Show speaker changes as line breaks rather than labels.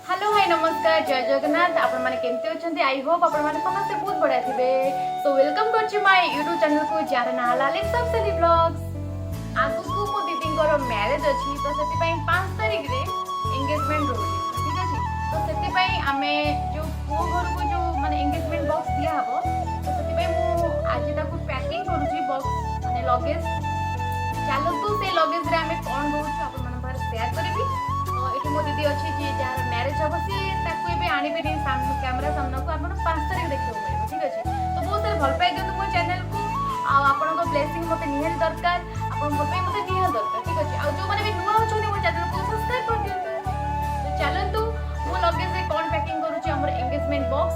Hello hi नमस्कार जय जगन्नाथ आपण माने केमती अछंती आई होप आपण माने समस्त बहुत बढ़िया थिबे। सो वेलकम करछि माय यूट्यूब चैनल को जार ना लाले सबसे व्लॉग्स। आगु को मो दीदी को मैरिज अछि तो सेति पई 5 तारिख रे एंगेजमेंट रोजी ठीक अछि। तो सेति पई आमे जो पो घर को जो माने एंगेजमेंट बॉक्स दिया हबो तो सेति पई मु आज ताको पैकिंग करूछि बॉक्स माने लगेज। चलो तू से लगेज रे आमे कोन होछ आपण माने बारे शेयर करबी। तो एठी मो दीदी अछि जे जार मैरिज हबो से ताको एबे आनिबे नि सामने कैमरा सामना को आपण 5 तारिख देखियो मिलबो ठीक अछि। तो बहुत सारे भल पाइ दियंतु मो चैनल को आ आपण को ब्लेसिंग मते निहल दरकार आपण भल पाइ मते निहल दरकार ठीक अछि। आ जो माने भी नुवा होछनी मो चैनल को सब्सक्राइब कर दियंतु। तो चलंतु मो लगेज रे कोन पैकिंग करूची हमर एंगेजमेंट बॉक्स